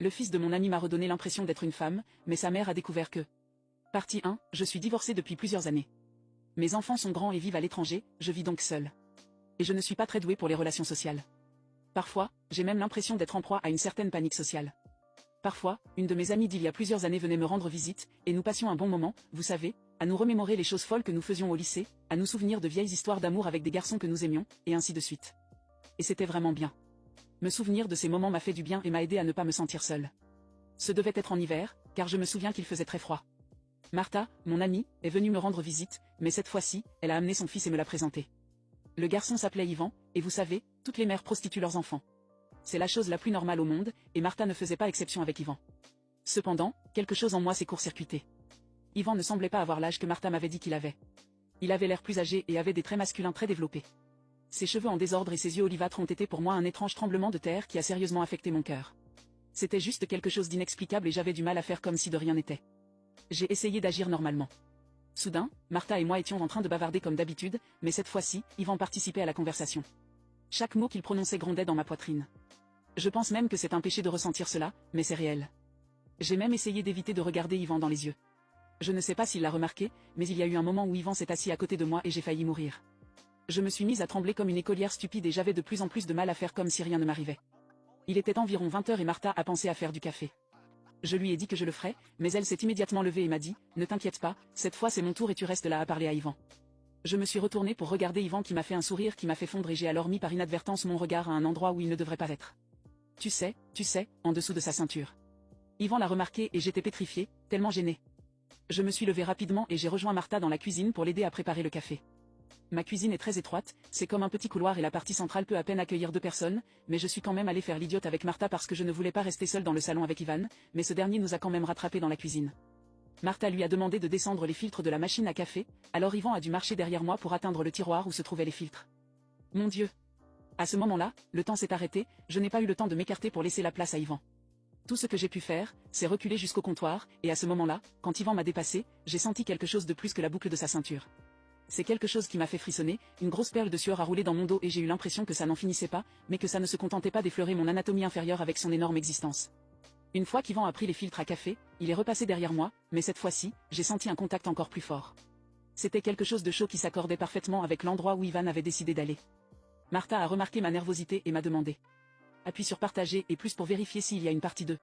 Le fils de mon ami m'a redonné l'impression d'être une femme, mais sa mère a découvert que... Partie 1, je suis divorcée depuis plusieurs années. Mes enfants sont grands et vivent à l'étranger, je vis donc seule. Et je ne suis pas très douée pour les relations sociales. Parfois, j'ai même l'impression d'être en proie à une certaine panique sociale. Parfois, une de mes amies d'il y a plusieurs années venait me rendre visite, et nous passions un bon moment, vous savez, à nous remémorer les choses folles que nous faisions au lycée, à nous souvenir de vieilles histoires d'amour avec des garçons que nous aimions, et ainsi de suite. Et c'était vraiment bien. Me souvenir de ces moments m'a fait du bien et m'a aidé à ne pas me sentir seule. Ce devait être en hiver, car je me souviens qu'il faisait très froid. Martha, mon amie, est venue me rendre visite, mais cette fois-ci, elle a amené son fils et me l'a présenté. Le garçon s'appelait Yvan, et vous savez, toutes les mères prostituent leurs enfants. C'est la chose la plus normale au monde, et Martha ne faisait pas exception avec Yvan. Cependant, quelque chose en moi s'est court-circuité. Yvan ne semblait pas avoir l'âge que Martha m'avait dit qu'il avait. Il avait l'air plus âgé et avait des traits masculins très développés. Ses cheveux en désordre et ses yeux olivâtres ont été pour moi un étrange tremblement de terre qui a sérieusement affecté mon cœur. C'était juste quelque chose d'inexplicable et j'avais du mal à faire comme si de rien n'était. J'ai essayé d'agir normalement. Soudain, Martha et moi étions en train de bavarder comme d'habitude, mais cette fois-ci, Yvan participait à la conversation. Chaque mot qu'il prononçait grondait dans ma poitrine. Je pense même que c'est un péché de ressentir cela, mais c'est réel. J'ai même essayé d'éviter de regarder Yvan dans les yeux. Je ne sais pas s'il l'a remarqué, mais il y a eu un moment où Yvan s'est assis à côté de moi et j'ai failli mourir. Je me suis mise à trembler comme une écolière stupide et j'avais de plus en plus de mal à faire comme si rien ne m'arrivait. Il était environ 20 h et Martha a pensé à faire du café. Je lui ai dit que je le ferais, mais elle s'est immédiatement levée et m'a dit « Ne t'inquiète pas, cette fois c'est mon tour et tu restes là à parler à Yvan ». Je me suis retournée pour regarder Yvan qui m'a fait un sourire qui m'a fait fondre et j'ai alors mis par inadvertance mon regard à un endroit où il ne devrait pas être. Tu sais, en dessous de sa ceinture. Yvan l'a remarqué et j'étais pétrifiée, tellement gênée. Je me suis levée rapidement et j'ai rejoint Martha dans la cuisine pour l'aider à préparer le café. Ma cuisine est très étroite, c'est comme un petit couloir et la partie centrale peut à peine accueillir 2 personnes, mais je suis quand même allée faire l'idiote avec Martha parce que je ne voulais pas rester seule dans le salon avec Ivan, mais ce dernier nous a quand même rattrapés dans la cuisine. Martha lui a demandé de descendre les filtres de la machine à café, alors Yvan a dû marcher derrière moi pour atteindre le tiroir où se trouvaient les filtres. Mon Dieu! À ce moment-là, le temps s'est arrêté, je n'ai pas eu le temps de m'écarter pour laisser la place à Yvan. Tout ce que j'ai pu faire, c'est reculer jusqu'au comptoir, et à ce moment-là, quand Yvan m'a dépassé, j'ai senti quelque chose de plus que la boucle de sa ceinture. C'est quelque chose qui m'a fait frissonner, une grosse perle de sueur a roulé dans mon dos et j'ai eu l'impression que ça n'en finissait pas, mais que ça ne se contentait pas d'effleurer mon anatomie inférieure avec son énorme existence. Une fois qu'Yvan a pris les filtres à café, il est repassé derrière moi, mais cette fois-ci, j'ai senti un contact encore plus fort. C'était quelque chose de chaud qui s'accordait parfaitement avec l'endroit où Ivan avait décidé d'aller. Martha a remarqué ma nervosité et m'a demandé. Appuie sur partager et plus pour vérifier s'il y a une partie 2.